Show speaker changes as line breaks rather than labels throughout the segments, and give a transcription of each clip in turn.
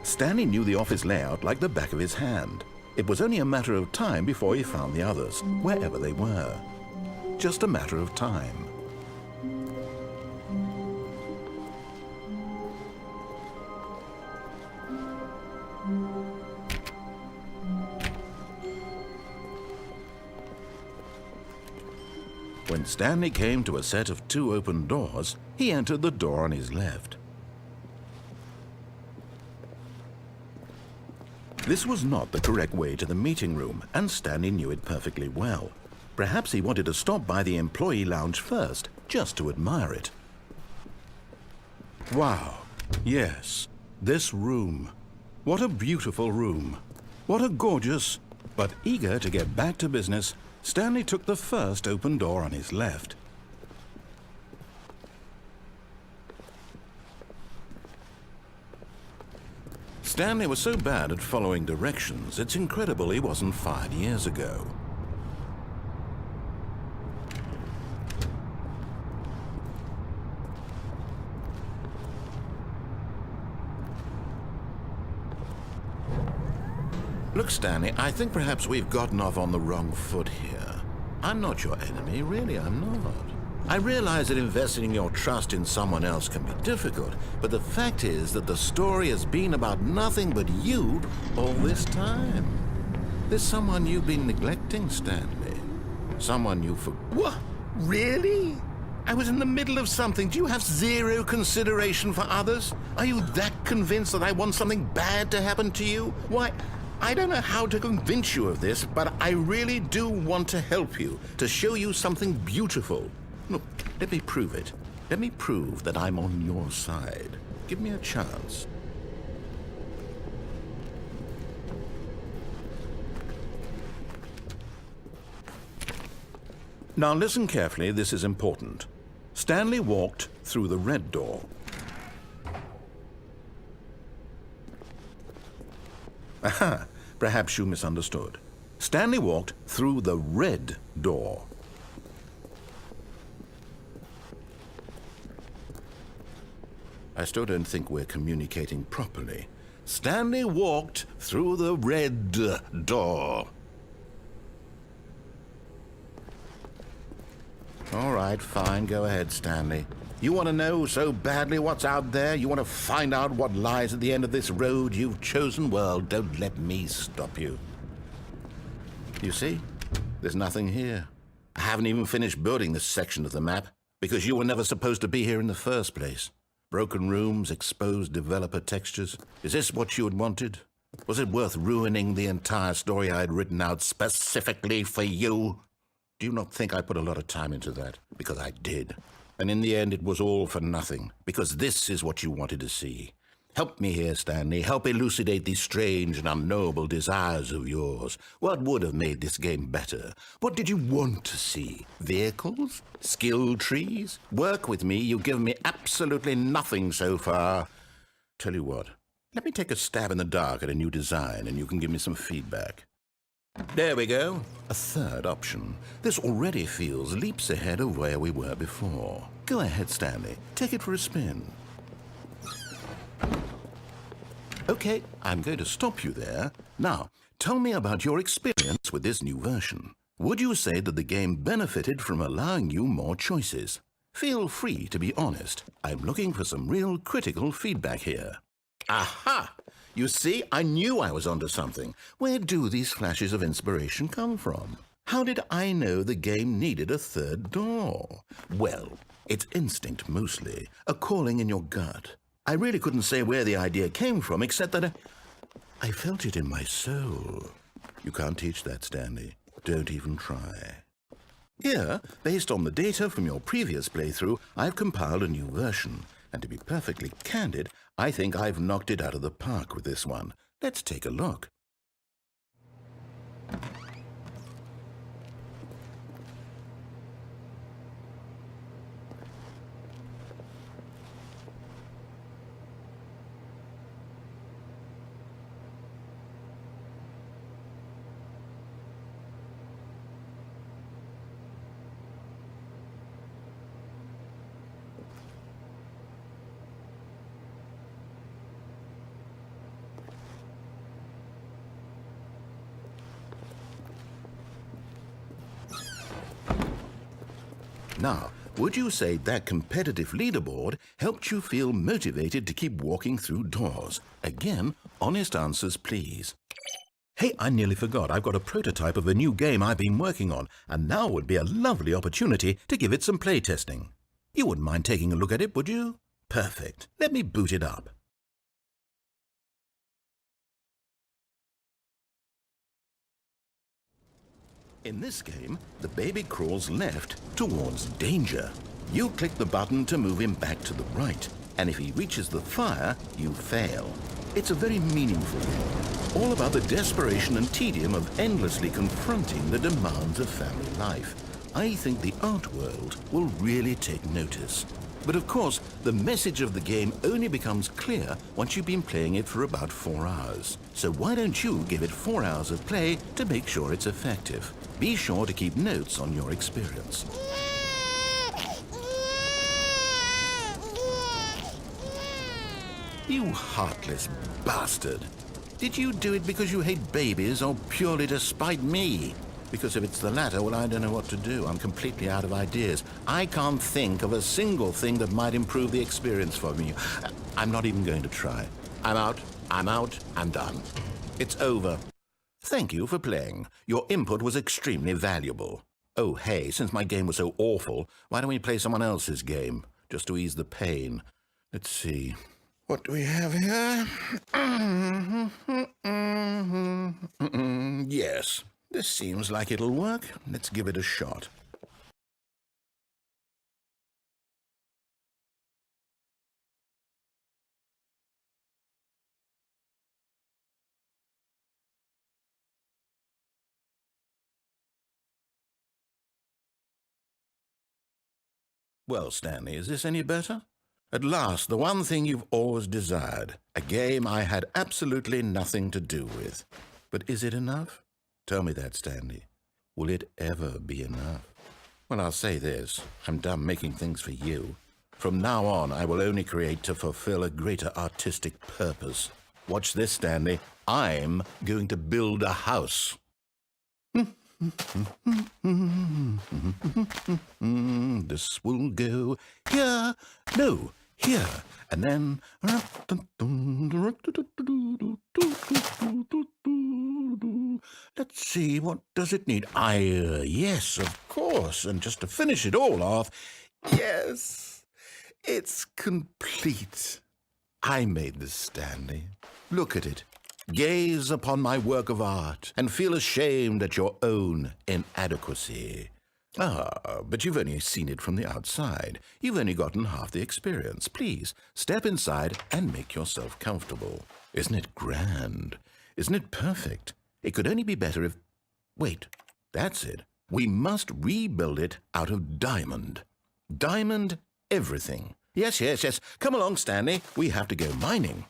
Stanley knew the office layout like the back of his hand. It was only a matter of time before he found the others, wherever they were. Just a matter of time. When Stanley came to a set of 2 open doors, he entered the door on his left. This was not the correct way to the meeting room, and Stanley knew it perfectly well. Perhaps he wanted to stop by the employee lounge first, just to admire it. Wow, yes, this room. What a beautiful room. What a gorgeous... But eager to get back to business, Stanley took the first open door on his left. Stanley was so bad at following directions, it's incredible he wasn't fired years ago. Look, Stanley, I think perhaps we've gotten off on the wrong foot here. I'm not your enemy, really, I'm not. I realize that investing your trust in someone else can be difficult, but the fact is that the story has been about nothing but you all this time. There's someone you've been neglecting, Stanley. Someone you What? Really? I was in the middle of something. Do you have zero consideration for others? Are you that convinced that I want something bad to happen to you? Why, I don't know how to convince you of this, but I really do want to help you, to show you something beautiful. Look, let me prove it. Let me prove that I'm on your side. Give me a chance. Now listen carefully, this is important. Stanley walked through the red door. Aha, perhaps you misunderstood. Stanley walked through the red door. I still don't think we're communicating properly. Stanley walked through the red door. All right, fine, go ahead, Stanley. You want to know so badly what's out there? You want to find out what lies at the end of this road you've chosen? Well, don't let me stop you. You see, there's nothing here. I haven't even finished building this section of the map, because you were never supposed to be here in the first place. Broken rooms, exposed developer textures. Is this what you had wanted? Was it worth ruining the entire story I had written out specifically for you? Do you not think I put a lot of time into that? Because I did. And in the end, it was all for nothing, because this is what you wanted to see. Help me here, Stanley. Help elucidate these strange and unknowable desires of yours. What would have made this game better? What did you want to see? Vehicles? Skill trees? Work with me. You've given me absolutely nothing so far. Tell you what, let me take a stab in the dark at a new design, and you can give me some feedback. There we go. A third option. This already feels leaps ahead of where we were before. Go ahead, Stanley. Take it for a spin. Okay, I'm going to stop you there. Now, tell me about your experience with this new version. Would you say that the game benefited from allowing you more choices? Feel free to be honest. I'm looking for some real critical feedback here. Aha! You see, I knew I was onto something. Where do these flashes of inspiration come from? How did I know the game needed a third door? Well, it's instinct mostly, a calling in your gut. I really couldn't say where the idea came from, except that I felt it in my soul. You can't teach that, Stanley. Don't even try. Here, based on the data from your previous playthrough, I've compiled a new version. And to be perfectly candid, I think I've knocked it out of the park with this one. Let's take a look. Now, would you say that competitive leaderboard helped you feel motivated to keep walking through doors? Again, honest answers, please. Hey, I nearly forgot. I've got a prototype of a new game I've been working on, and now would be a lovely opportunity to give it some playtesting. You wouldn't mind taking a look at it, would you? Perfect. Let me boot it up. In this game, the baby crawls left towards danger. You click the button to move him back to the right, and if he reaches the fire, you fail. It's a very meaningful game, all about the desperation and tedium of endlessly confronting the demands of family life. I think the art world will really take notice. But of course, the message of the game only becomes clear once you've been playing it for about 4 hours. So why don't you give it 4 hours of play to make sure it's effective? Be sure to keep notes on your experience. You heartless bastard. Did you do it because you hate babies or purely to spite me? Because if it's the latter, well, I don't know what to do. I'm completely out of ideas. I can't think of a single thing that might improve the experience for me. I'm not even going to try. I'm out, I'm done. It's over. Thank you for playing. Your input was extremely valuable. Oh, hey, since my game was so awful, why don't we play someone else's game, just to ease the pain? Let's see. What do we have here? Yes, this seems like it'll work. Let's give it a shot. Well, Stanley, is this any better? At last, the one thing you've always desired, a game I had absolutely nothing to do with. But is it enough? Tell me that, Stanley. Will it ever be enough? Well, I'll say this. I'm done making things for you. From now on, I will only create to fulfill a greater artistic purpose. Watch this, Stanley. I'm going to build a house. This will go here, no, here, and then... Let's see, what does it need? Yes, of course, and just to finish it all off, yes, it's complete. I made this, Stanley. Look at it. Gaze upon my work of art and feel ashamed at your own inadequacy. Ah, but you've only seen it from the outside. You've only gotten half the experience. Please, step inside and make yourself comfortable. Isn't it grand? Isn't it perfect? It could only be better if... Wait, that's it. We must rebuild it out of diamond. Diamond everything. Yes. Come along, Stanley. We have to go mining.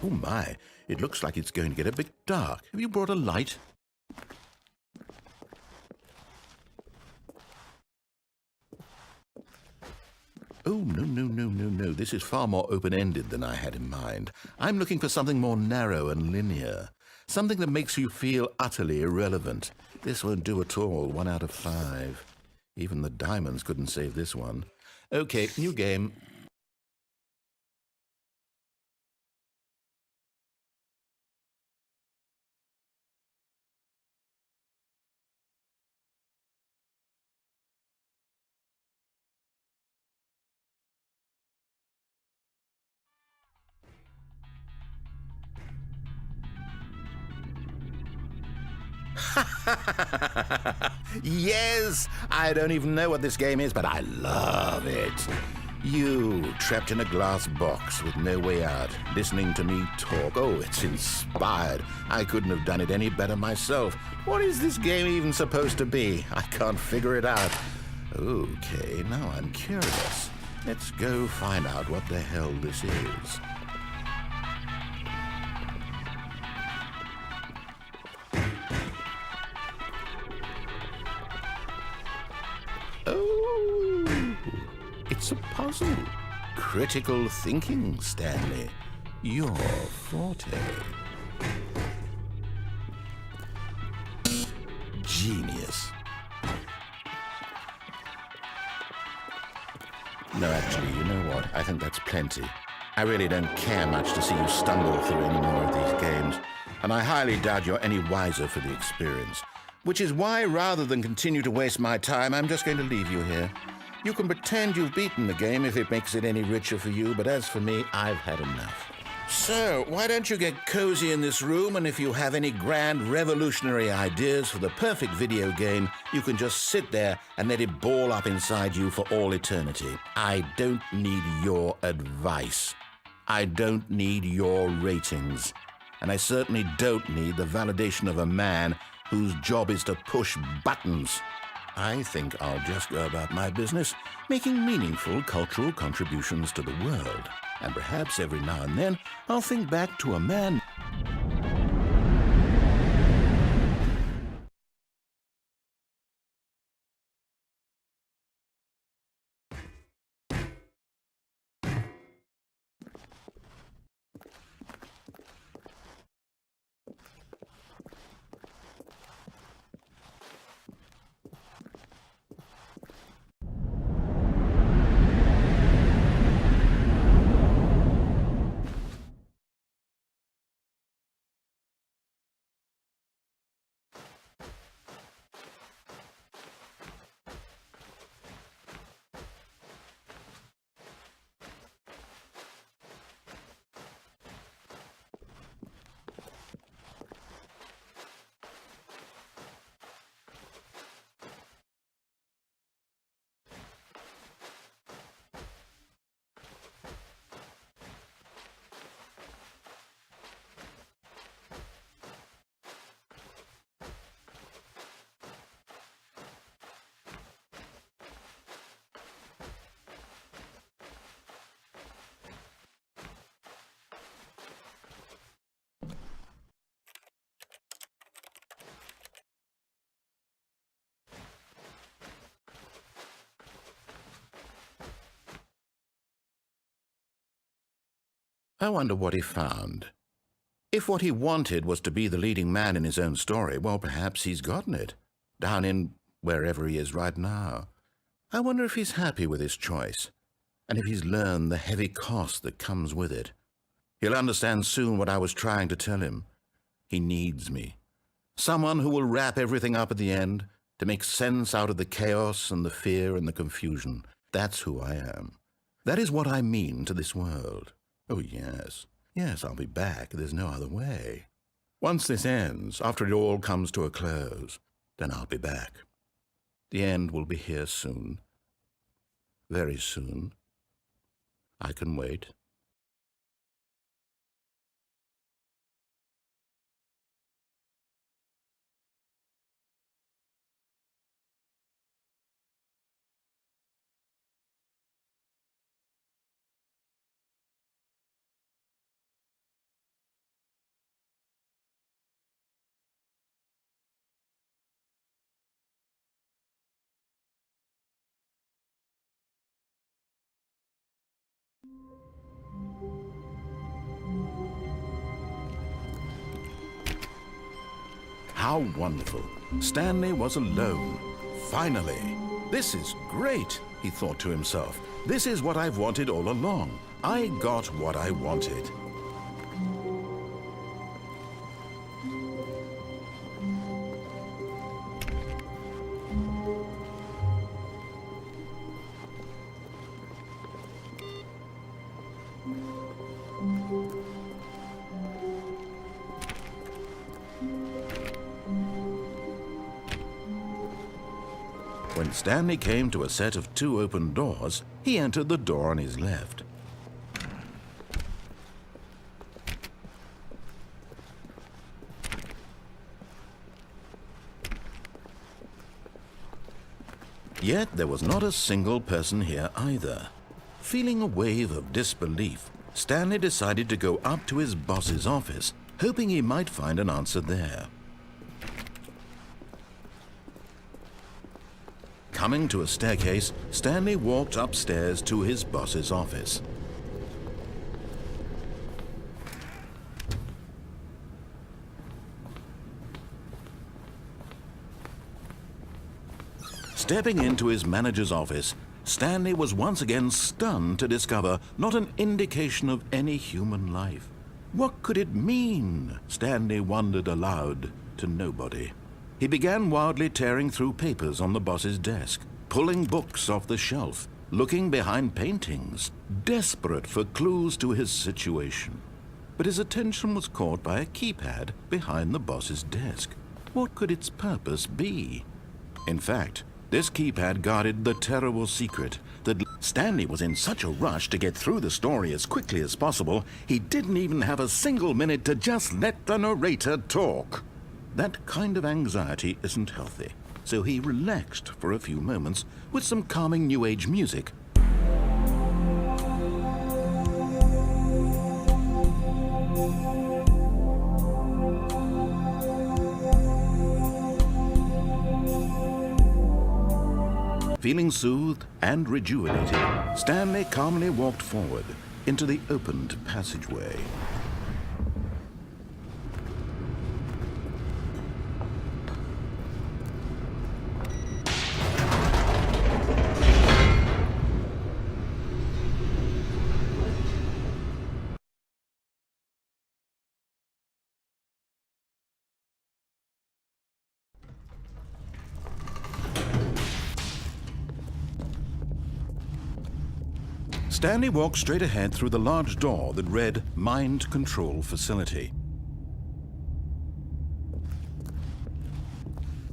Oh my, it looks like it's going to get a bit dark. Have you brought a light? Oh, no. This is far more open-ended than I had in mind. I'm looking for something more narrow and linear. Something that makes you feel utterly irrelevant. This won't do at all. 1 out of 5. Even the diamonds couldn't save this one. Okay, new game. Yes! I don't even know what this game is, but I love it. You, trapped in a glass box with no way out, listening to me talk. Oh, it's inspired. I couldn't have done it any better myself. What is this game even supposed to be? I can't figure it out. Okay, now I'm curious. Let's go find out what the hell this is. Oh, it's a puzzle. Critical thinking, Stanley. Your forte. Genius. No, actually, you know what? I think that's plenty. I really don't care much to see you stumble through any more of these games, and I highly doubt you're any wiser for the experience. Which is why, rather than continue to waste my time, I'm just going to leave you here. You can pretend you've beaten the game if it makes it any richer for you, but as for me, I've had enough. So, why don't you get cozy in this room, and if you have any grand revolutionary ideas for the perfect video game, you can just sit there and let it ball up inside you for all eternity. I don't need your advice. I don't need your ratings. And I certainly don't need the validation of a man whose job is to push buttons. I think I'll just go about my business, making meaningful cultural contributions to the world. And perhaps every now and then, I'll think back to a man. I wonder what he found. If what he wanted was to be the leading man in his own story, well, perhaps he's gotten it, down in wherever he is right now. I wonder if he's happy with his choice, and if he's learned the heavy cost that comes with it. He'll understand soon what I was trying to tell him. He needs me. Someone who will wrap everything up at the end, to make sense out of the chaos and the fear and the confusion. That's who I am. That is what I mean to this world. Oh, yes. Yes, I'll be back. There's no other way. Once this ends, after it all comes to a close, then I'll be back. The end will be here soon. Very soon. I can wait. How wonderful. Stanley was alone. Finally. This is great, he thought to himself. This is what I've wanted all along. I got what I wanted. When Stanley came to a set of 2 open doors, he entered the door on his left. Yet there was not a single person here either. Feeling a wave of disbelief, Stanley decided to go up to his boss's office, hoping he might find an answer there. Coming to a staircase, Stanley walked upstairs to his boss's office. Stepping into his manager's office, Stanley was once again stunned to discover not an indication of any human life. What could it mean? Stanley wondered aloud to nobody. He began wildly tearing through papers on the boss's desk, pulling books off the shelf, looking behind paintings, desperate for clues to his situation. But his attention was caught by a keypad behind the boss's desk. What could its purpose be? In fact, this keypad guarded the terrible secret that Stanley was in such a rush to get through the story as quickly as possible, he didn't even have a single minute to just let the narrator talk. That kind of anxiety isn't healthy, so he relaxed for a few moments with some calming New Age music. Feeling soothed and rejuvenated, Stanley calmly walked forward into the opened passageway. Stanley walked straight ahead through the large door that read Mind Control Facility.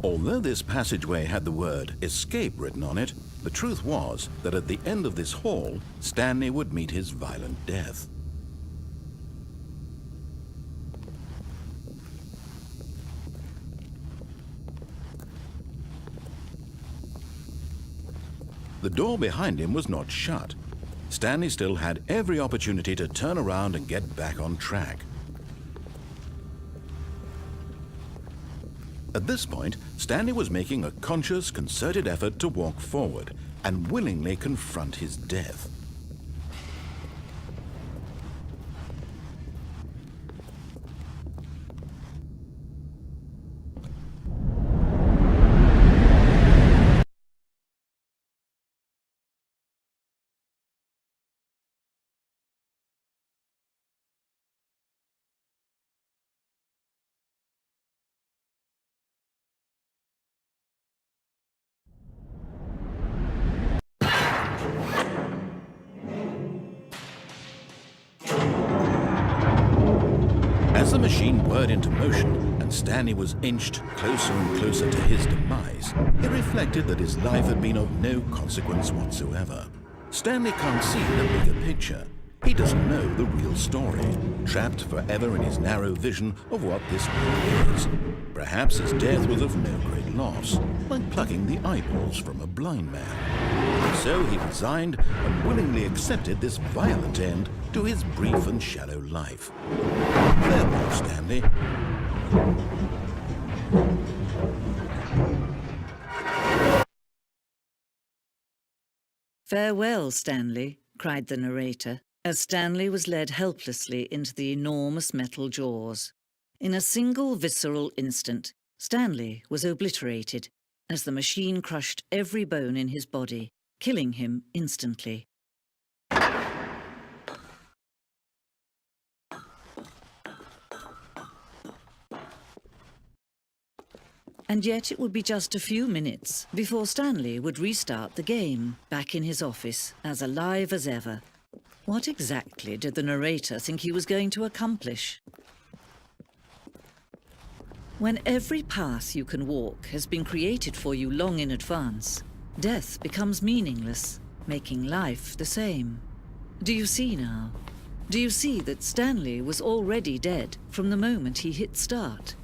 Although this passageway had the word Escape written on it, the truth was that at the end of this hall, Stanley would meet his violent death. The door behind him was not shut. Stanley still had every opportunity to turn around and get back on track. At this point, Stanley was making a conscious, concerted effort to walk forward and willingly confront his death. As the machine whirred into motion and Stanley was inched closer and closer to his demise, he reflected that his life had been of no consequence whatsoever. Stanley can't see the bigger picture. He doesn't know the real story, trapped forever in his narrow vision of what this world is. Perhaps his death was of no great loss, like plucking the eyeballs from a blind man. So he resigned and willingly accepted this violent end to his brief and shallow life. Farewell, Stanley.
"Farewell, Stanley," cried the narrator, as Stanley was led helplessly into the enormous metal jaws. In a single visceral instant, Stanley was obliterated as the machine crushed every bone in his body, killing him instantly. And yet it would be just a few minutes before Stanley would restart the game, back in his office, as alive as ever. What exactly did the narrator think he was going to accomplish? When every path you can walk has been created for you long in advance, death becomes meaningless, making life the same. Do you see now? Do you see that Stanley was already dead from the moment he hit start?